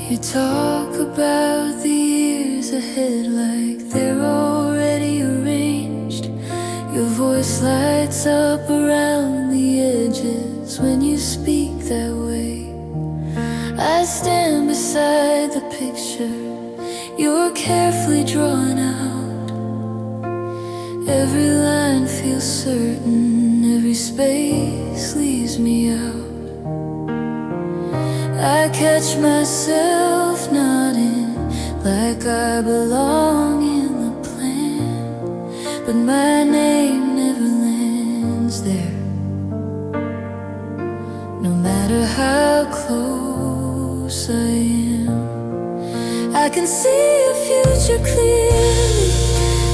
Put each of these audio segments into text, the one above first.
You talk about the years ahead like they're already arranged. Your voice lights up around the edges when you speak that way. I stand beside the picture you're carefully drawn out. Every line feels certain, every space leaves me out. I catch myself nodding like I belong in the plan, but my name never lands there. No matter how close I am, I can see a future clearly,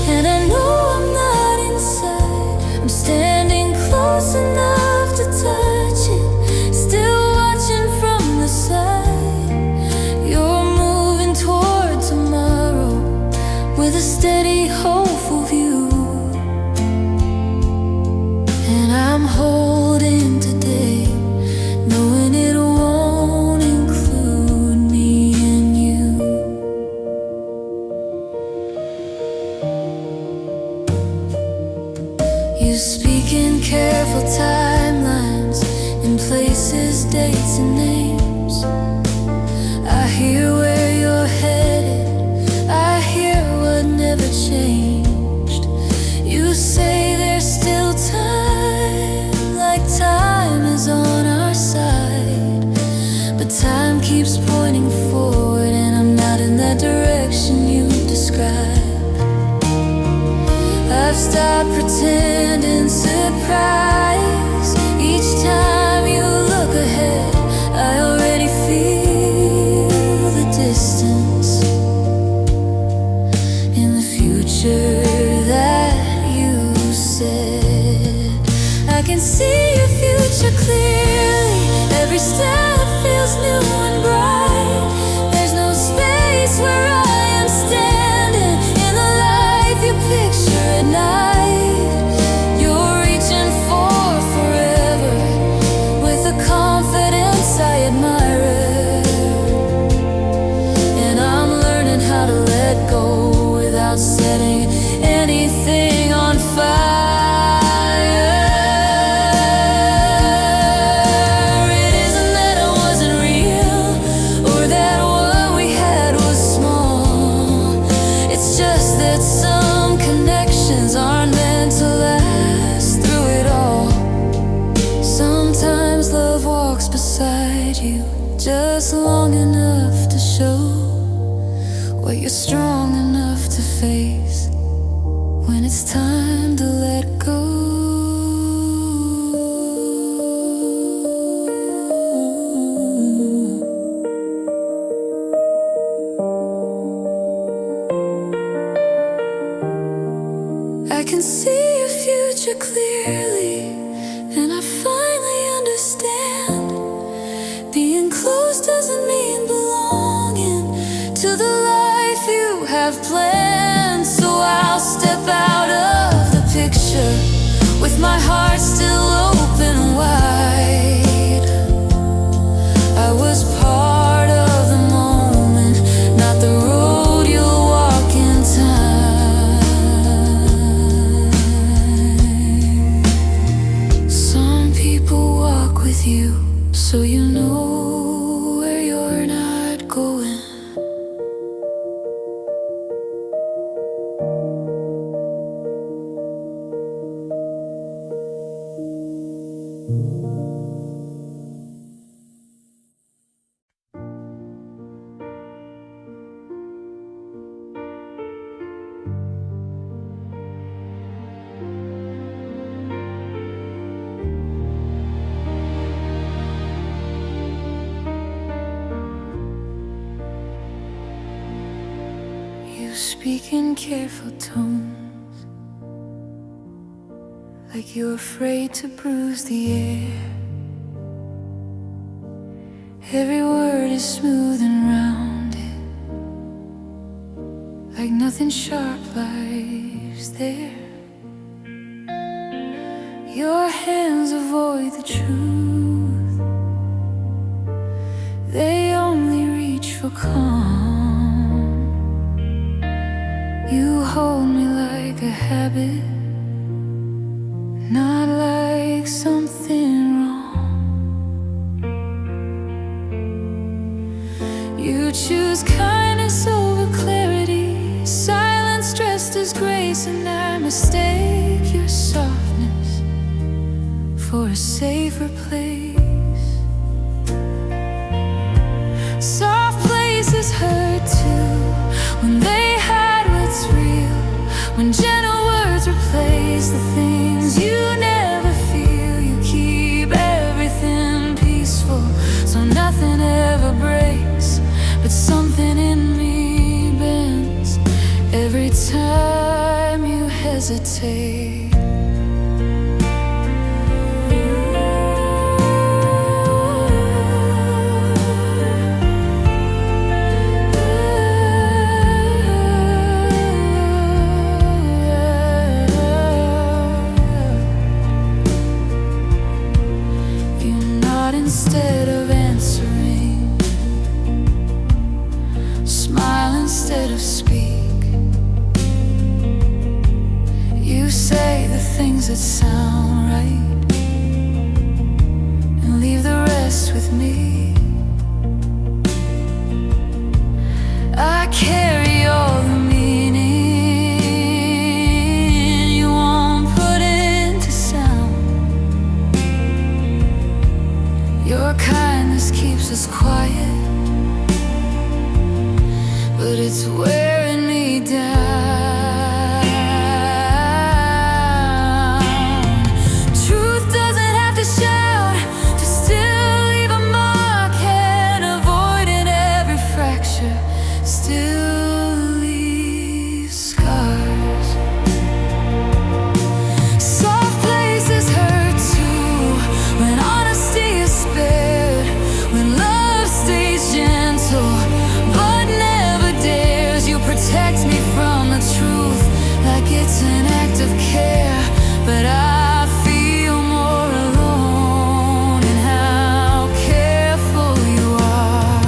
and I know I'm not inside. I'm standing close enough to touch it, still watching from the side. You're moving toward tomorrow with a steady, hopeful view, and I'm holding today, knowing it won't include me and you. You speak in careful timelines, in places, dates and names. I hear where you're headed, I hear what never changed. You say there's still time, like time is on our side, but time keeps pointing forward, and I'm not in that direction you describe. I've stopped pretending surprise. Each time you look ahead, I already feel the distance in the future that you said. I can see your future clearly, every step feels new and bright. There's no space where I am standing in the life you picture at night. You're reaching for forever with a confidence I admire, and I'm learning how to let go without setting anything on fire. It isn't that I wasn't real, or that what we had was small. It's just that some connections aren't meant to last through it all. Sometimes love walks beside you just long enough to show what you're strong enough to face when it's time to let go. I can see your future clearly, and I finally understand. Being close doesn't mean belonging to the life you have planned. So I'll step out of the picture with my heart still open wide. I was part of the moment, not the road you'll walk in time. Some people walk with you, so you know where you're not going. You speak in careful tones, like you're afraid to bruise the air. Every word is smooth and rounded, like nothing sharp lies there. Your hands avoid the truth, they only reach for calm. You hold me like a habit, not like something wrong. You choose kindness over clarity, silence dressed as grace, and I mistake your softness for a safer place. Soft places hurt too, when they hide what's real, when gentle words replace the things you never feel. You keep everything peaceful, so nothing ever breaks, but something in me bends every time you hesitate. Instead of answering, smile instead of speak. You say the things that sound right and leave the rest with me. I carry all the meaning you won't put into sound. Your kindness keeps us quiet, but it's wearing me down. Truth doesn't have to shout to still leave a mark, and avoiding every fracture still leaves scars. Soft places hurt too, when honesty is spared, when love stays gentle but never dares. You protect me from the truth like it's an act of care, but I feel more alone in how careful you are.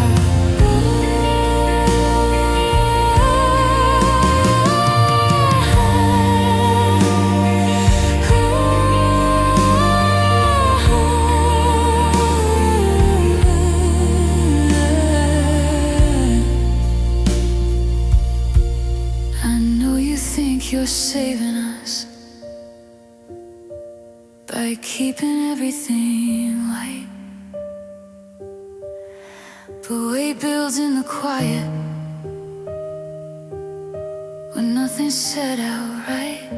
I know you think you're saving us by keeping everything light, but weight builds in the quiet when nothing's said outright.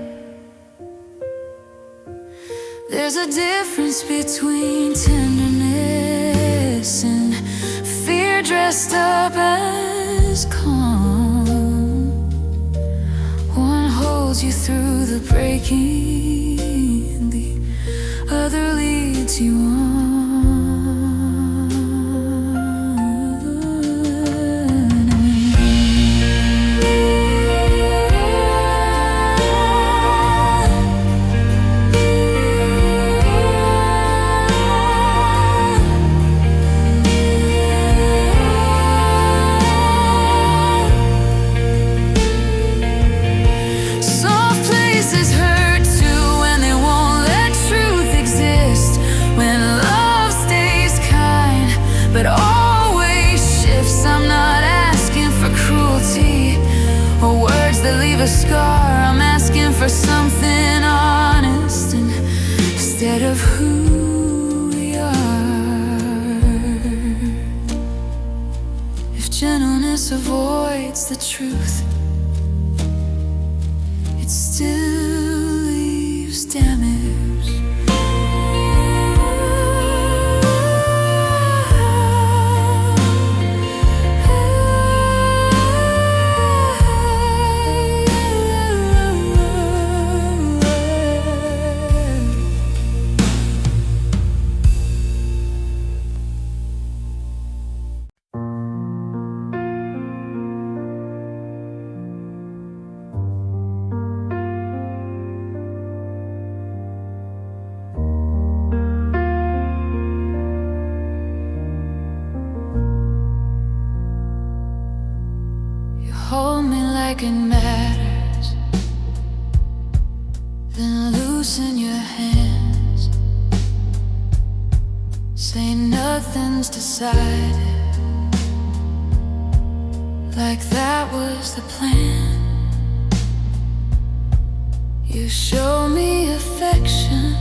There's a difference between tenderness and fear dressed up as calm. One holds you through the breaking, the other leads you on. Soft places hurt too, when they won't let truth exist, when love stays kind but always shifts. I'm not asking for cruelty or words that leave a scar. I'm asking for something honest instead of who we are. If gentleness avoids the truth, it still leaves damage. like it matters, then loosen your hands. Say nothing's decided, like that was the plan. You show me affection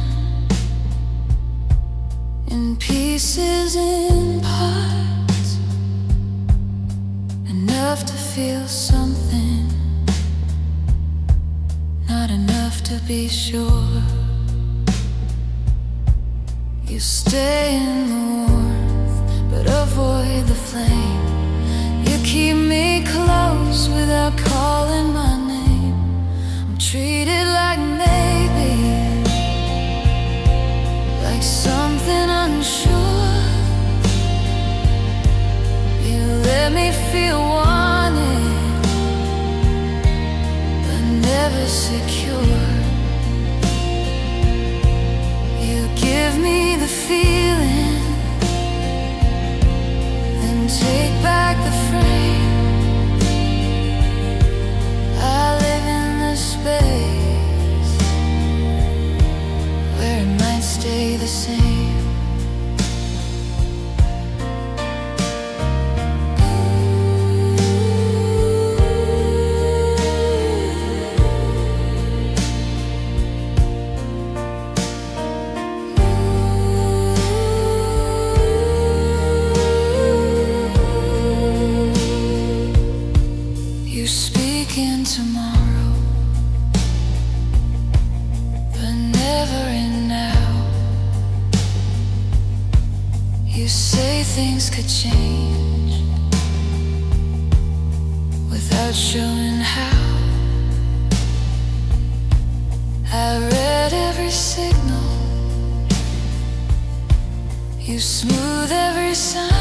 in pieces, in parts, enough to feel something, not enough to be sure. You stay in the warmth, but avoid the flame. You keep me close without calling my name. I'm treated like maybe, like something unsure. You let me feel wanted, but never secure. You give me the feeling, then take back the frame. I live in the space where it might stay the same. You speak in tomorrow, but never in now. You say things could change without showing how. I read every signal, you smooth every sign.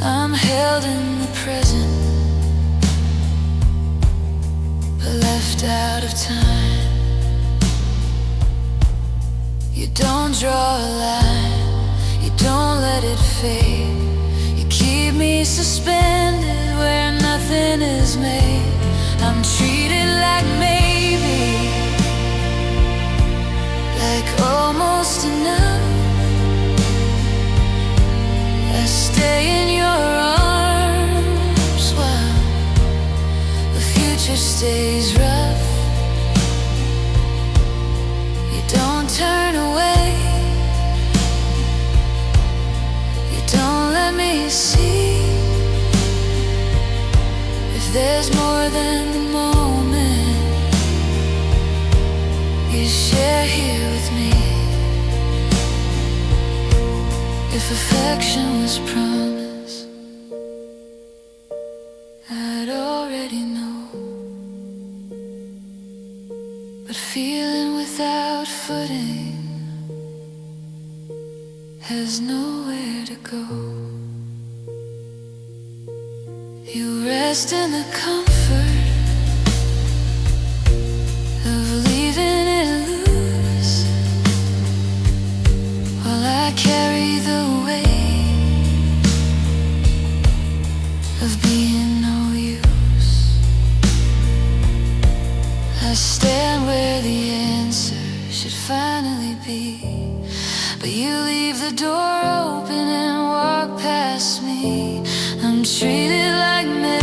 I'm held in the present, but left out of time. You don't draw a line, you don't let it fade. You keep me suspended where nothing is made. I'm treated like maybe, like almost enough. I stay in your arms while the future stays rough. You don't turn away, you don't let me see if there's more than the moment you share here with me. If affection was promised, I'd already know. But feeling without footing has nowhere to go. You rest in the comfort of leaving it loose, while I carry the weight of being no use. I stand where the answer should finally be, but you leave the door open and walk past me. I'm treated like maybe,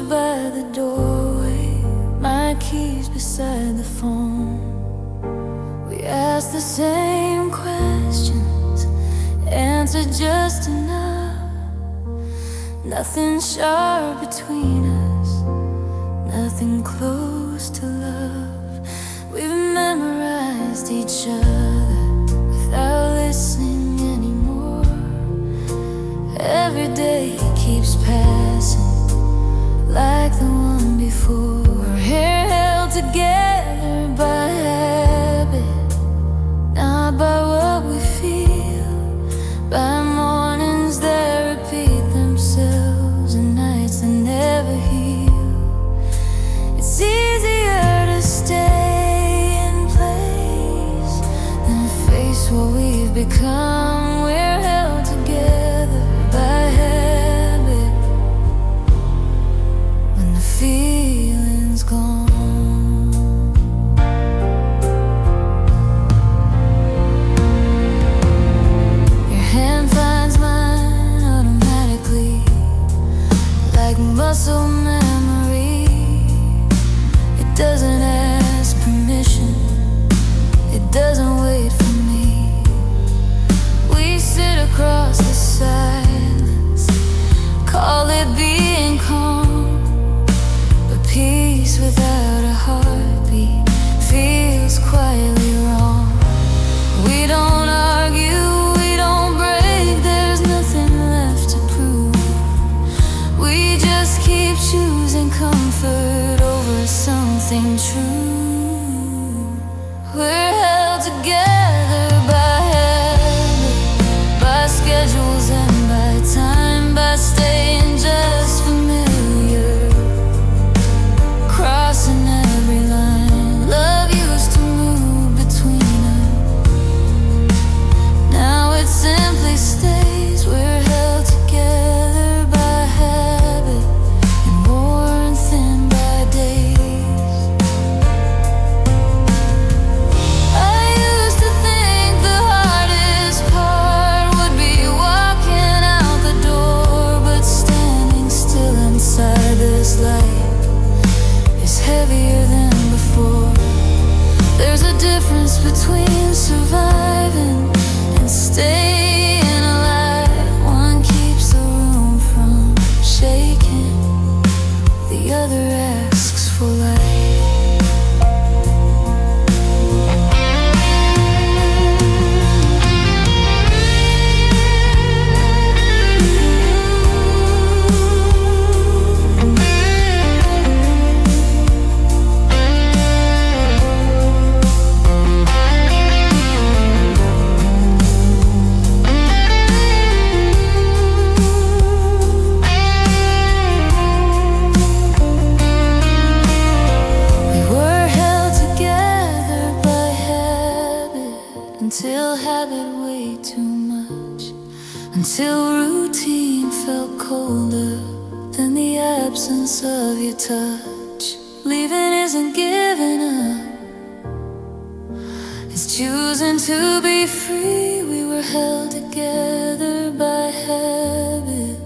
by the doorway, my keys beside the phone. We ask the same questions, answer just enough. Nothing sharp between us, nothing close to love. We've memorized each other without listening anymore. Every day keeps passing like the one before. We're here held together by habit, not by what we feel, by mornings that repeat themselves and nights that never heal. It's easier to stay in place than face what we've become. We're held together by habit when the feeling's gone. Your hand finds mine automatically, like muscle memory. It doesn't ask permission, it doesn't wait for me. We sit across the silence, call it being calm. But peace without a heartbeat feels quietly wrong. We don't argue, we don't break, there's nothing left to prove. We just keep choosing comfort over something true. We're held together by habit, by schedules and by time, by staying just familiar, crossing every line. Love used to move between us, now it simply stays. We're held together by habit and worn thin by days. I used to think the hardest part would be walking out the door, but standing still inside this light is heavier than before. There's a difference between surviving and staying alive. One keeps the room from shaking, the other asks for light. We were held together by habit, until habit weighed too much, until routine felt colder than the absence of your touch. Leaving isn't giving up, it's choosing to be free. We were held together by habit,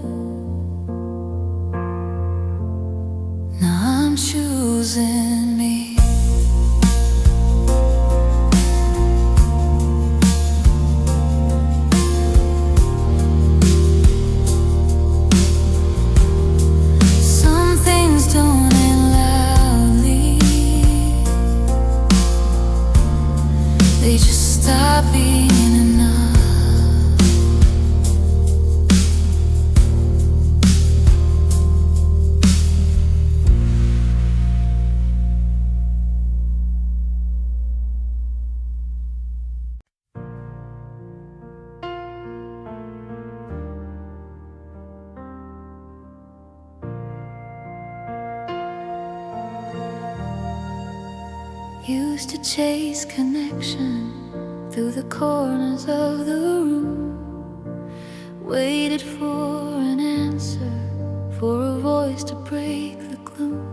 now I'm choosing me. Some things don't end loudly, they just stop being enough. Used to chase connection through the corners of the room, waited for an answer, for a voice to break the gloom.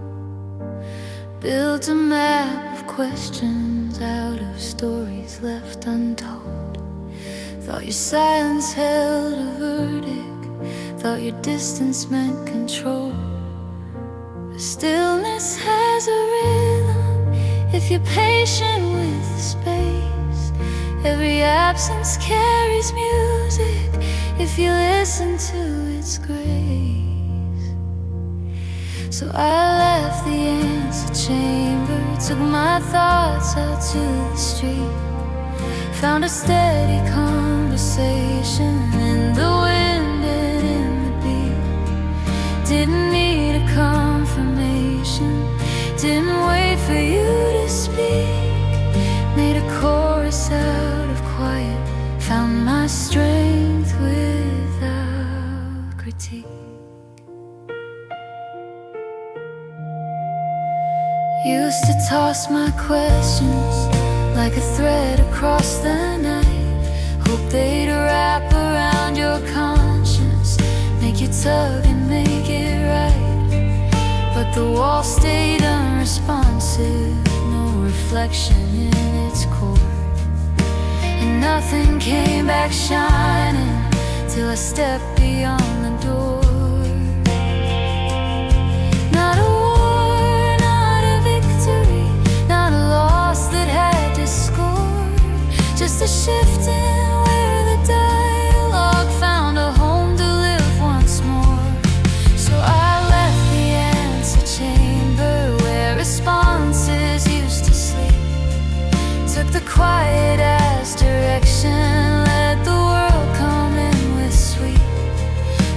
Built a map of questions out of stories left untold. Thought your silence held a verdict, thought your distance meant control. Stillness has a rhythm if you're patient with the space. Every absence carries music if you listen to its grace. So I left the answer chamber, took my thoughts out to the street, found a steady conversation in the wind and in the beat. Didn't need a confirmation, didn't wait for you to speak. Made a chorus out of quiet, found my strength without critique. Used to toss my questions like a thread across the night. Hope they'd wrap around your conscience, make you tug and make it right. But the wall stayed unresponsive, no reflection in its core. And nothing came back shining till I stepped beyond the door. Not a war, not a victory, not a loss that had discord, just a shift in where the dialogue found a home to live once more. So I left the answer chamber where responses used to sleep, took the quiet as direction, let the world come in with sweet.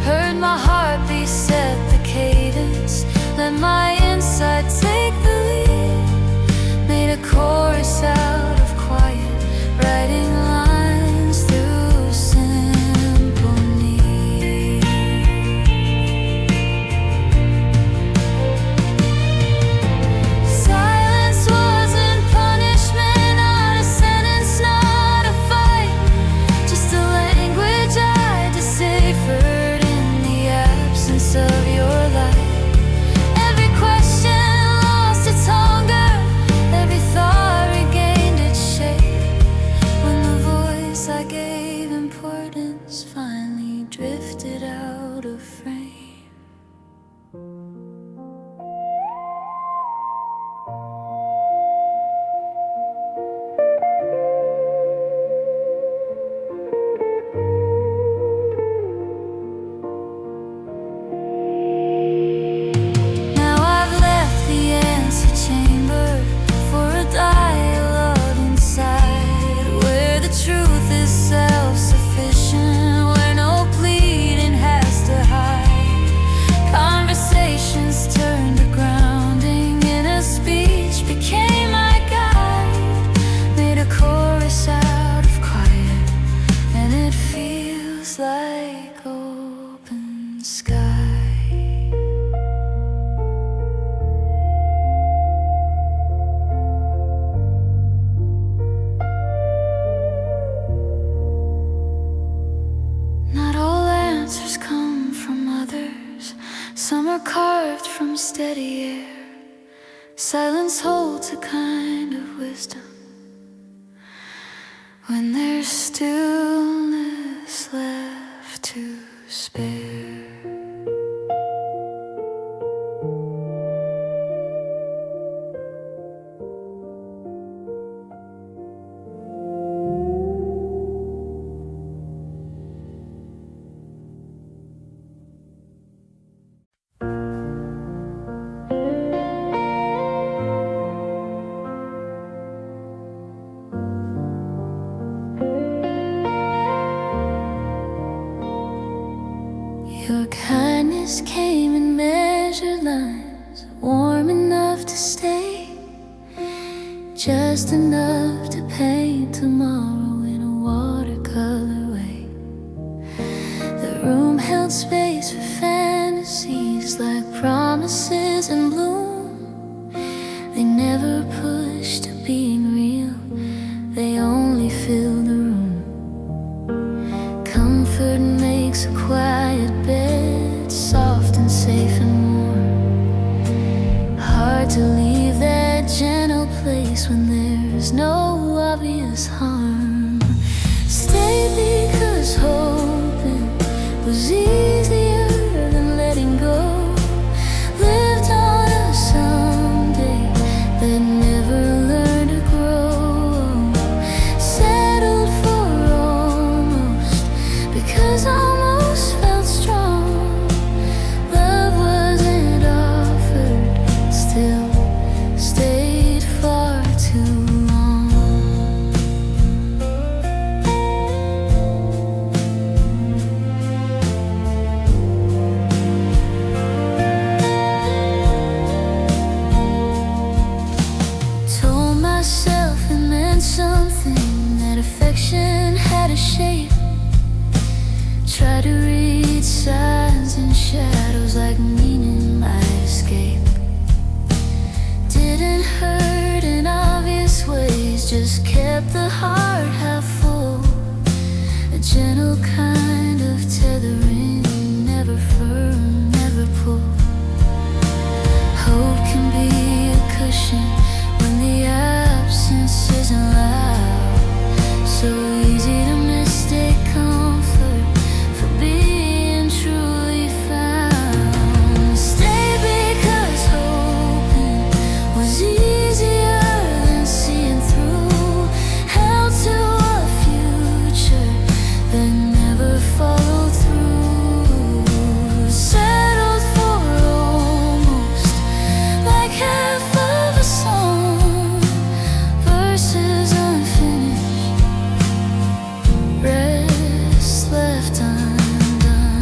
Heard my heartbeat set the cadence, let my insight take the lead. Made a chorus out of quiet, writing lines through simple need. Silence wasn't punishment, not a sentence, not a fight, just a language I deciphered in the absence of your light. Every question lost its hunger, every thought regained its shape, when the voice I gave importance finally drifted out of frame. Now I've left the answer chamber for a dialogue inside, where the truth is self-sufficient, where no pleading has to hide. Conversations turned to grounding, inner speech became my guide. Made a chorus out of quiet, and it feels like open sky. Not all answers come from others, some are carved from steady air. Silence holds a kind of wisdom when there's stillness left to spare. Your kindness came in measured lines, warm enough to stay, just enough to paint tomorrow in a watercolor way. The room held space for fantasies like promises in bloom. They never pushed to being real, they only filled the room. Comfort makes a quiet bed, soft and safe and warm. Hard to leave that gentle place when there's no obvious harm. Stay because hoping was easier than letting go. Lived on just kept the heart half full. A gentle kind of tethering, never firm, never pull. Hope can be a cushion when the absence isn't loud. So easy to mistake comfort for being truly found. Stay because hoping was easier than seeing through. Held to a future that never followed through. Settled for almost like half of a song, verses unfinished, rest left undone.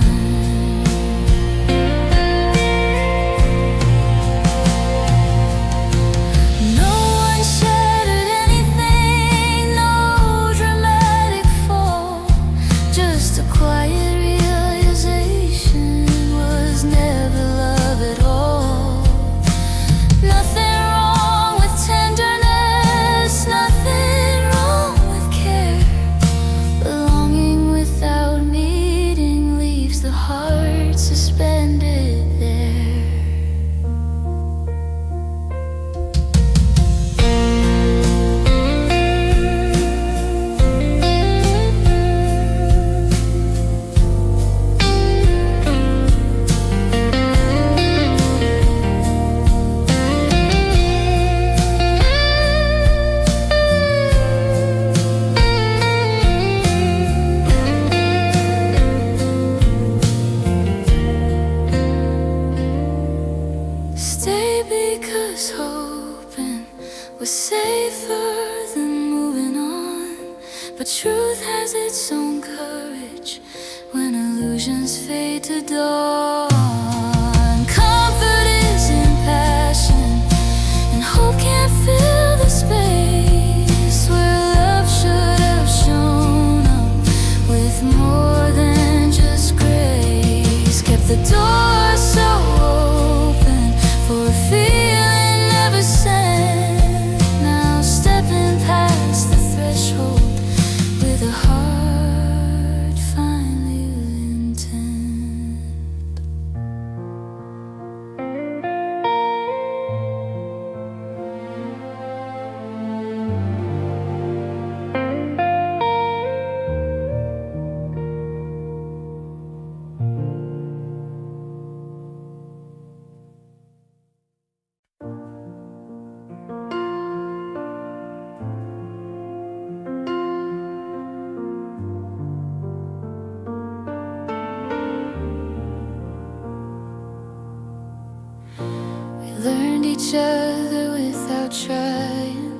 No one shattered anything, no dramatic fall, just a quiet realization was never love at all. Nothing wrong with tenderness, nothing wrong with care. Belonging without needing leaves the heart suspended there. Stay because hoping was safer than moving on. But truth has its own courage when illusions fade to dawn. Comfort is in passion, and hope can't fill the space where love should have shown up with more than just grace. Kept the door so open for a feeling never sent. Now stepping past the threshold with a heart finally intent. We learned each other without trying,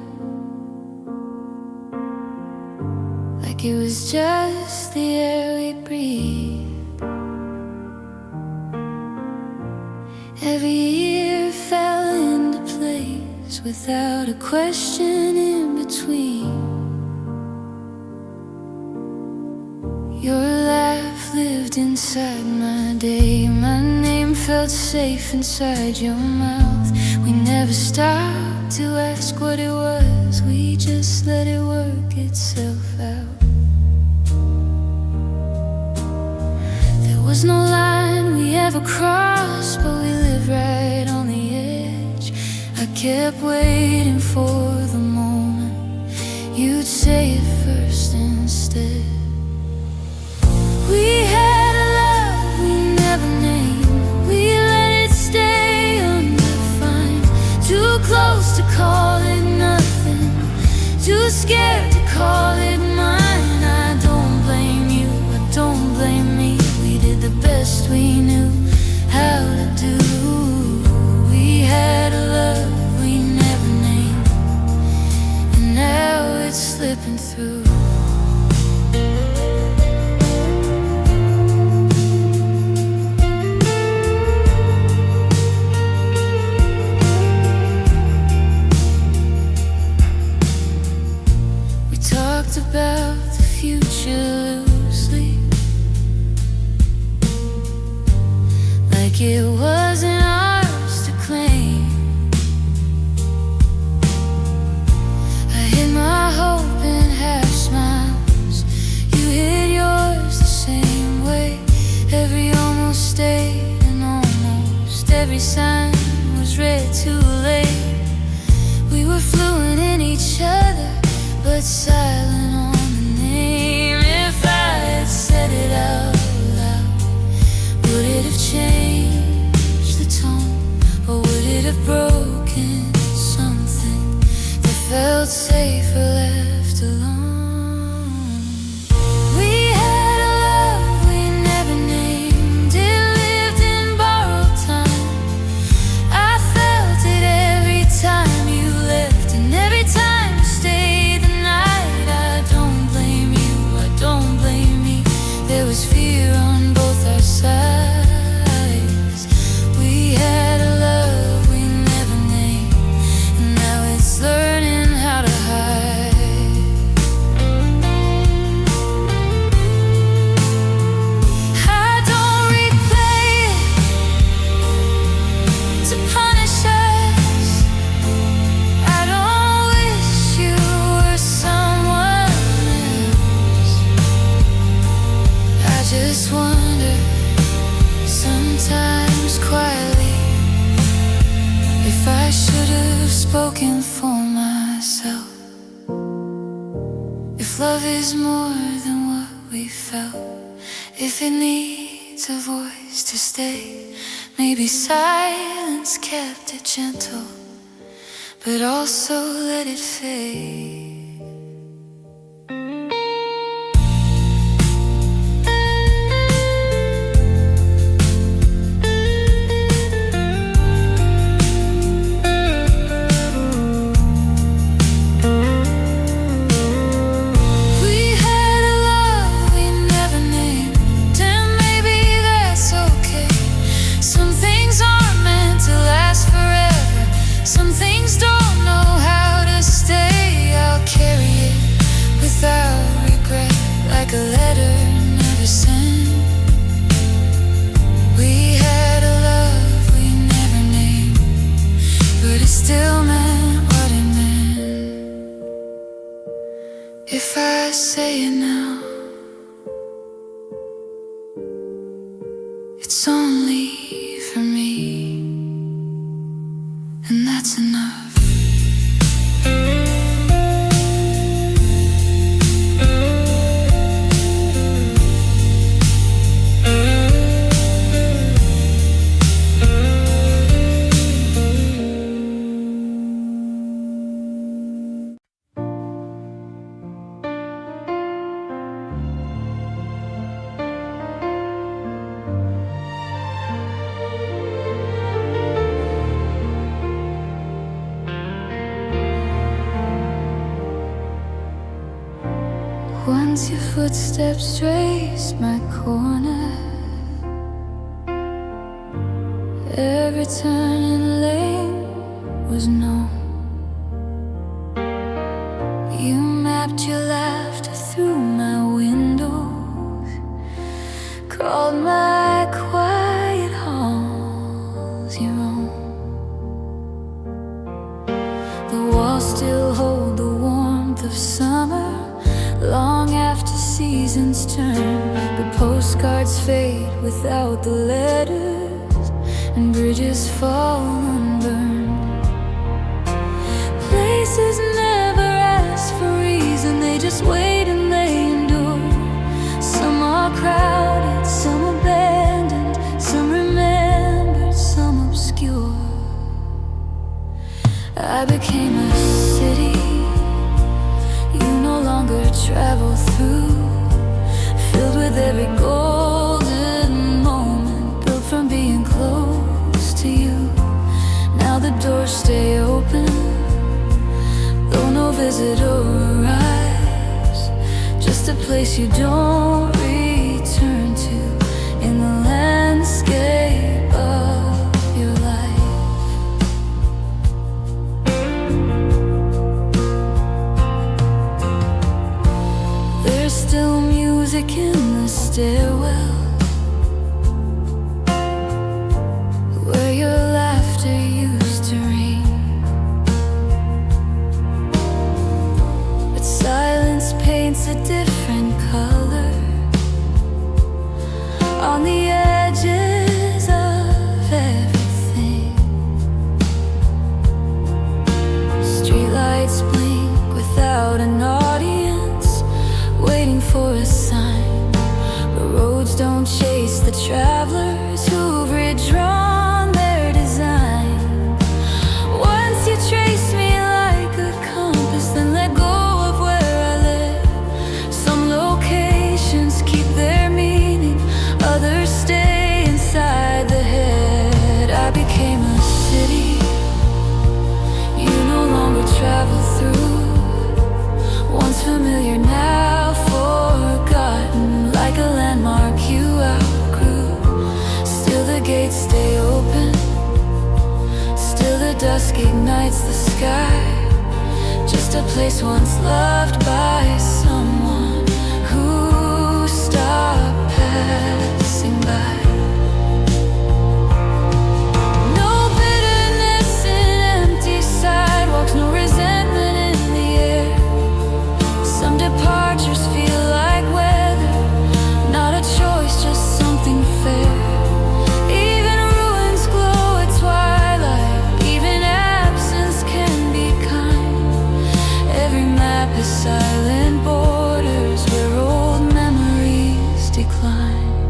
like it was just the air we breathe. Every year fell into place without a question in between. Your laugh lived inside my day. My name felt safe inside your mouth. We never stopped to ask what it was. We just let it work itself out. There was no line we ever crossed, but we lived right on the edge. I kept waiting for the moment you'd say it first instead. We had a love we never named. We let it stay undefined. Too close to call it nothing, too scared to call it mine. I don't blame you, I don't blame me. We did the best we knew how to do. We had a love we never named, and now it's slipping through. About the future loosely, like it wasn't ours to claim. I hid my every sign was read too late. We were fluent in each other, but silent on the name. If I had said it out loud, would it have changed the tone? Or would it have broken something that felt safer left alone? Spoken for myself. If love is more than what we felt, if it needs a voice to stay, maybe silence kept it gentle, but also let it fade. Like a letter never sent. We had a love we never named, but it still meant what it meant. If I say it now, it's only for me, and that's enough. Once your footsteps traced my corner, every turn and lane was known. You mapped your laughter through my windows, called my quiet halls your own. The walls still hold the warmth of summer, long after seasons turn, but postcards fade without the letters, and bridges fall unburned. Places never ask for reason, they just wait and they endure. Some are crowded, some abandoned, some remembered, some obscure. I became a city you no longer travel through, filled with every golden moment built from being close to you. Now the doors stay open, though no visitor arrives, just a place you don't return to in the landscape of your life. There's still music in the stairwell, where your laughter used to ring, but silence paints a different color on the edges of everything. dusk ignites the sky. Just a place once loved by someone who stopped passing by. No bitterness in empty sidewalks, no resentment in the air. Some departures feel like weather, not a choice, just something fair. Even ruins glow at twilight, even absence can be kind. Every map is silent borders where old memories decline.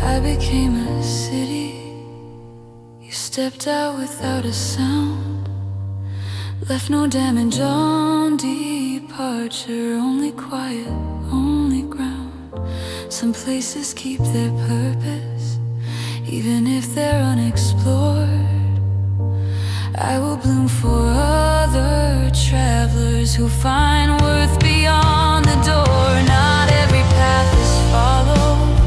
I became a city, you stepped out without a sound. Left no damage on departure, only quiet, only ground. Some places keep their purpose, even if they're unexplored. I will bloom for other travelers who find worth beyond the door. Not every path is followed,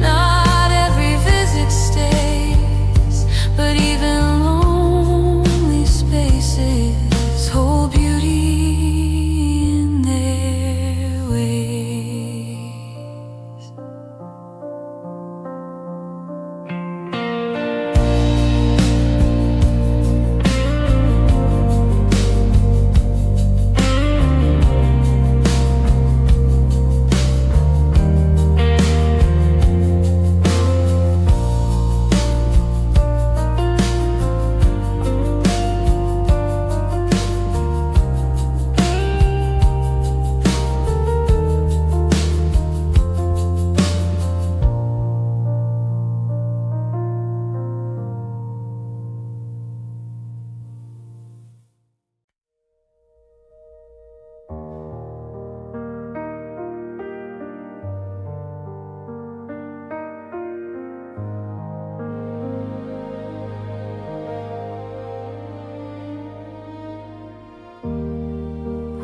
not every visit stays, but even lonely spaces hold beauty in their ways.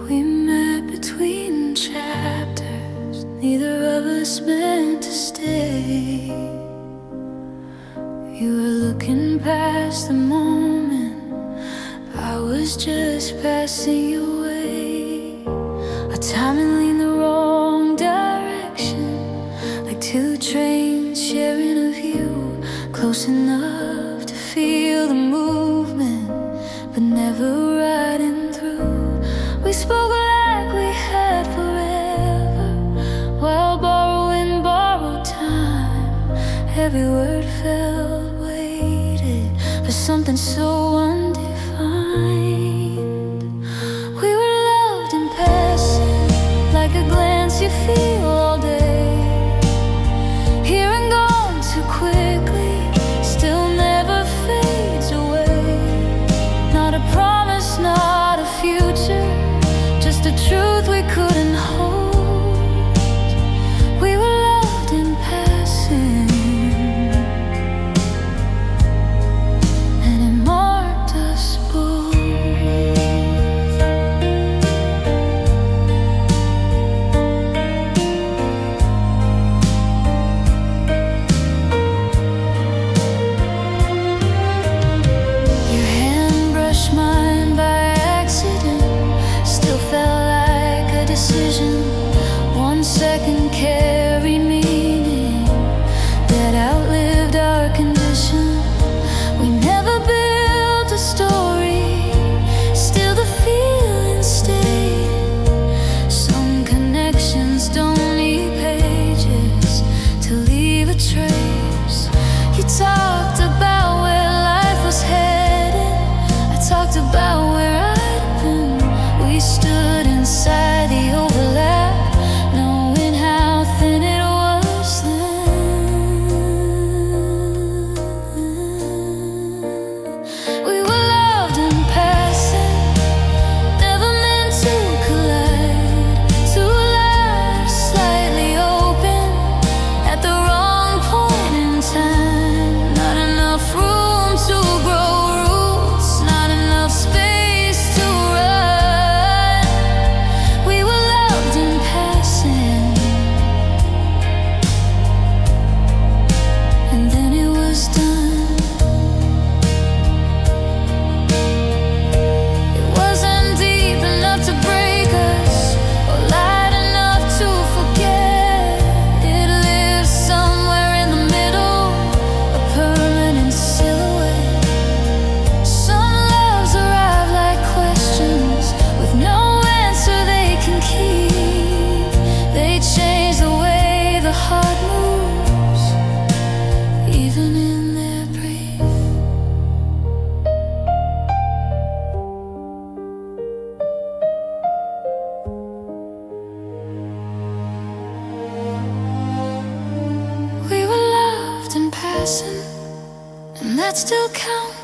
We met between chapters, neither of us meant to stay. You were looking past the moment, I was just passing your way. Our timing leaned the wrong direction, like two trains sharing a view, close enough to feel the movement, but never riding through. We spoke like we had forever, while borrowing borrowed time. Every word felt weighted for something so undefined. We were loved in passing, like a glance you feel all day. Here and gone too quickly, still never fades away. Not a promise, not a future, just a truth we couldn't hold. We were loved in passing, and it marked us both. Your hand brushed mine by accident, still felt like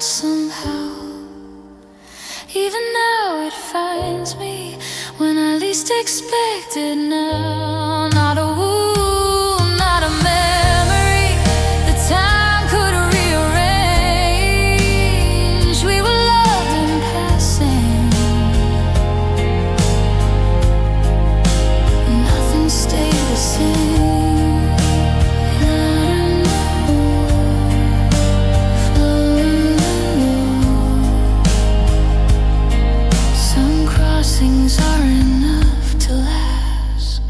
somehow. Even now it finds me when I least expect it now. Not a wound, not a memory that time could rearrange. We were loved in passing, nothing stayed the same. Things are enough to last.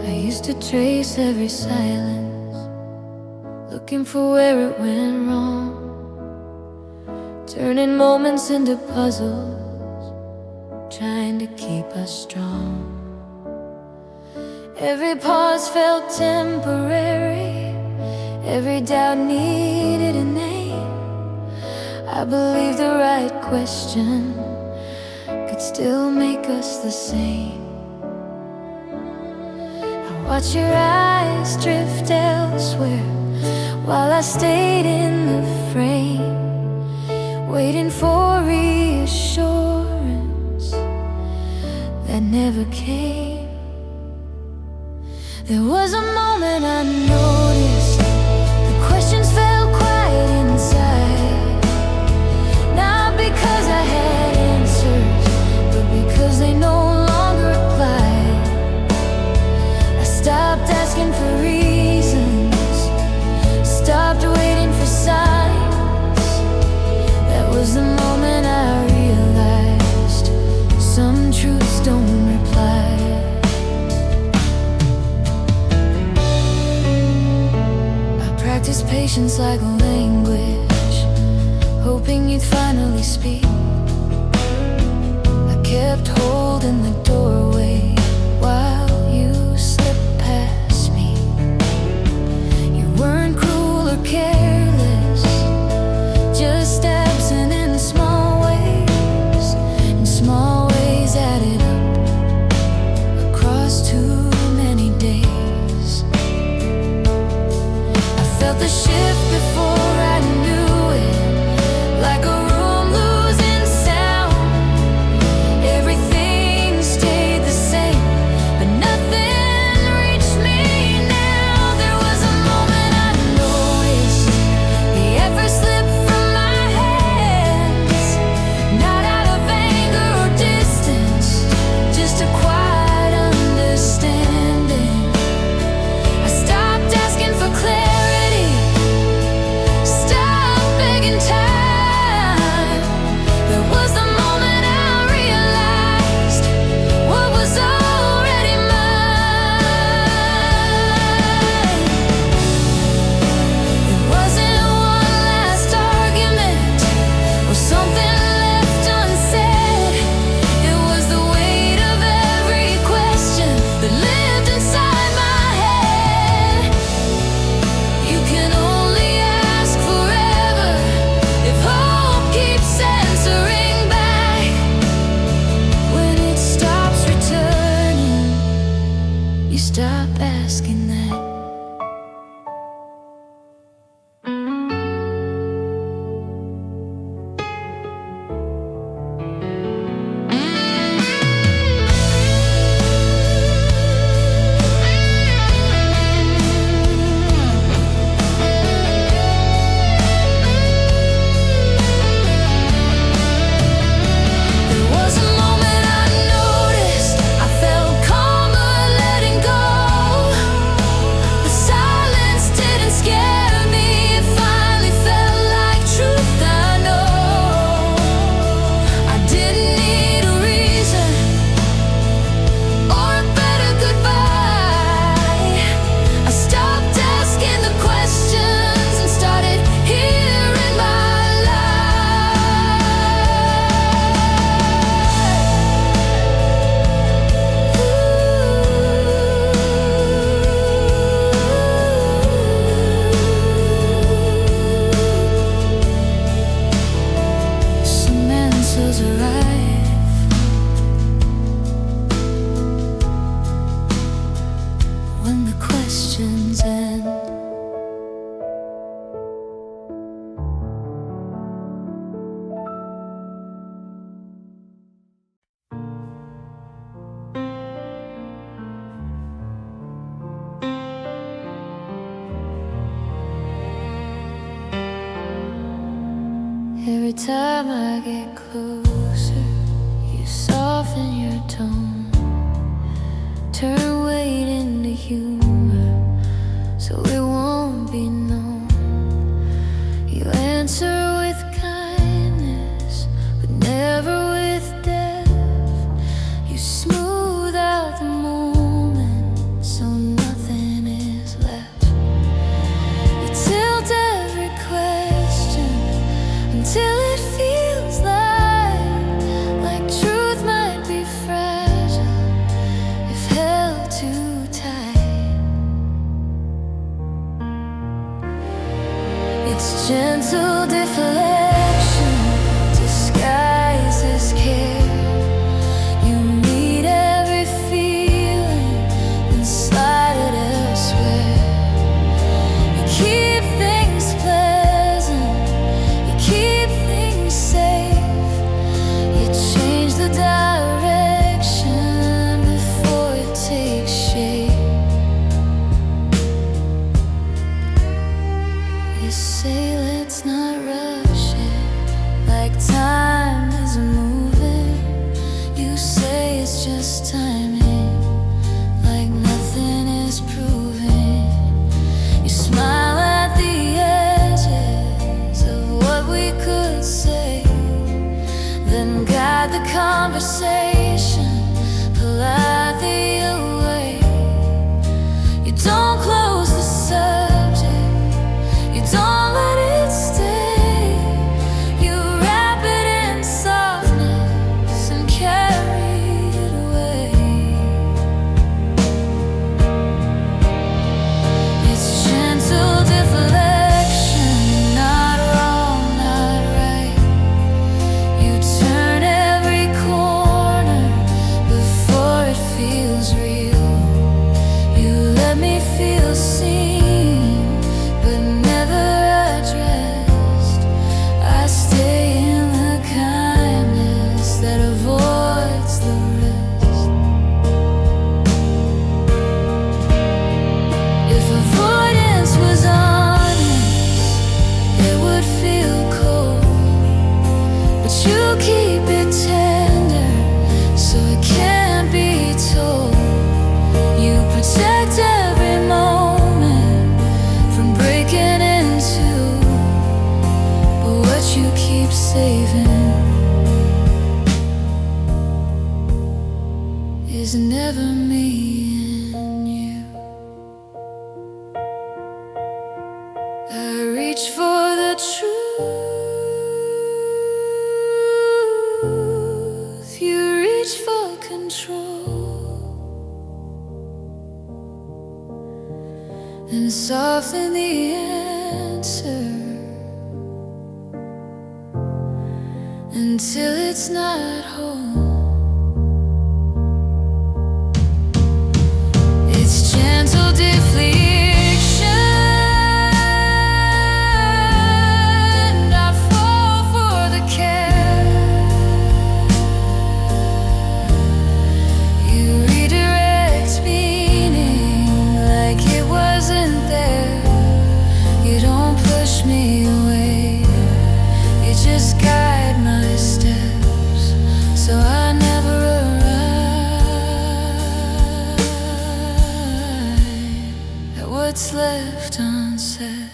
I used to trace every silence, looking for where it went wrong, turning moments into puzzles, trying to keep us strong. Every pause felt temporary, every doubt needed a name. I believed the right question could still make us the same. Watch your eyes drift elsewhere while I stayed in the frame, waiting for reassurance that never came. There was a moment I noticed the questions felt quiet inside, not because I had answers, but because they no longer applied. Stopped asking for reasons, stopped waiting for signs. That was the moment I realized some truths don't reply. I practiced patience like a language, hoping you'd finally speak. I kept holding the doorway while you slipped past me. You weren't cruel or careless, just absent in small ways, and small ways added up across too many days. I felt the shift before Every time I get closer, you soften your tone, turn weight into humor, so it won't be known. You answer with kindness, but never with depth. You smooth out the moment, so nothing is left. You tilt every question until it feels like truth might be fragile if held too tight. It's gentle deflection disguised as care. You meet every feeling and slide it elsewhere. You keep things pleasant, you keep things safe. You change the direction before it takes shape. You say let's not rush it, like time isn't moving. You say it's just timing, like nothing is proven. You smile at the edges of what we could say, then guide the conversation politely away. You don't close the subject, you don't let it stay. You wrap it in softness and carry it away. It's gentle deflection, not wrong, not right. You turn every corner before it feels real. You let me feel seen, but never addressed. I stay in the kindness that avoids the rest. If avoidance was honest, it would feel cold. But you keep it tender, so it can't be told. You protect every moment from breaking into, but what you keep saving is never me and you. I reach for the truth, you reach for control, and soften the answer until it's not whole. It's gentle deflection. I fall for the care. You redirect meaning like it wasn't there. You don't push me away, you just guide my steps, so I never arrive at what's left unsaid.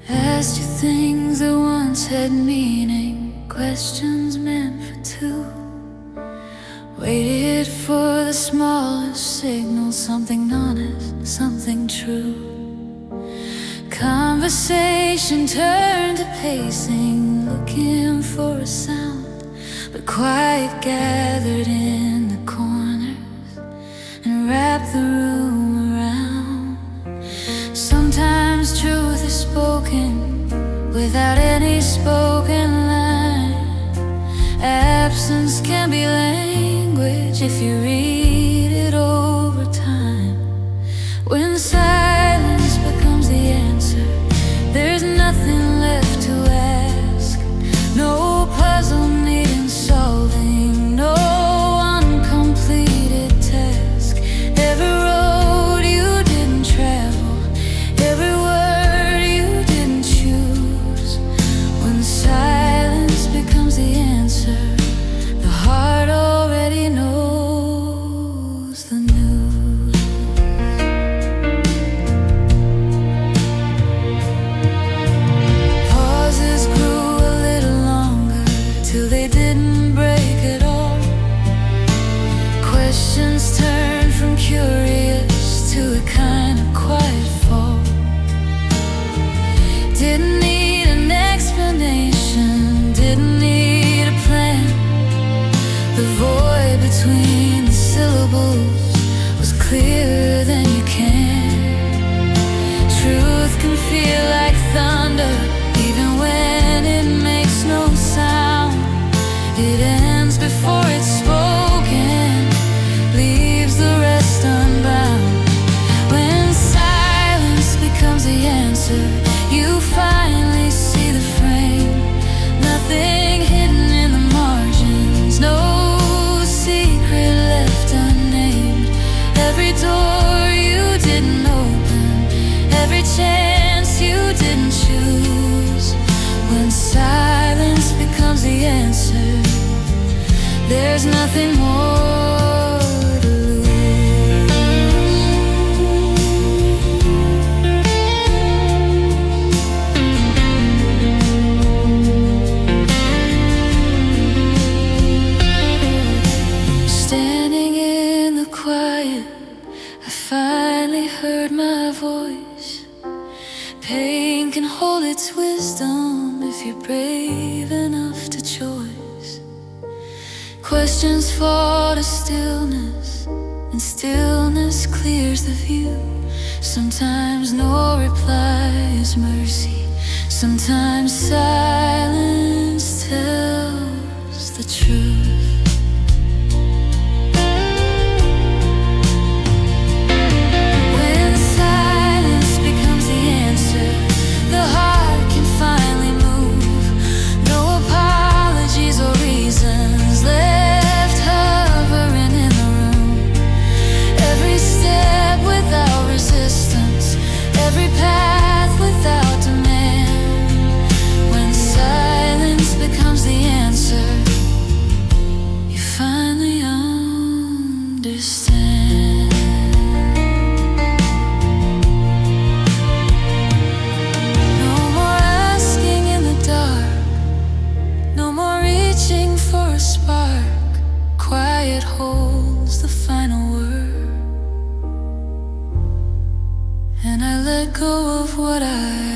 Asked you things that once had meaning, questions meant for two. Waited for the smallest signal, something honest, something true. Conversation turned to pacing, looking for a sound, but quiet gathered in the corners and wrapped the room around. Sometimes truth is spoken without any spoken line. Absence can be language if you read it over time. When silence becomes the answer, there's nothing left to ask. No puzzle needing solving, no uncompleted task. Every road you didn't travel, every word you didn't choose. When silence becomes the answer, the heart already knows the news. Pauses grew a little longer till they didn't break at all. Questions turned from curious to a kind of quiet fall. Didn't need an explanation, didn't need a plan. The void between the syllables was clearer than you can. Truth can feel like thunder, even when it makes no sound. It ends before it's spoken, leaves the rest unbound. When silence becomes the answer, you finally see the frame. Nothing hidden in the margins, no secret left unnamed. Every door you didn't open, every chance you didn't choose. When silence becomes the answer, there's nothing more to lose. Standing in the quiet, I finally heard my voice. Pain can hold its wisdom if you're brave enough to choice. Questions fall to stillness, and stillness clears the view. Sometimes no reply is mercy, sometimes silence tells the truth. When silence becomes the answer, the heart can finally move. No apologies or reasons left hovering in the room. Every step without resistance, every path without demand. When silence becomes the answer, you finally understand. No more asking in the dark, no more reaching for a spark. Quiet holds the final word, and I let go of what I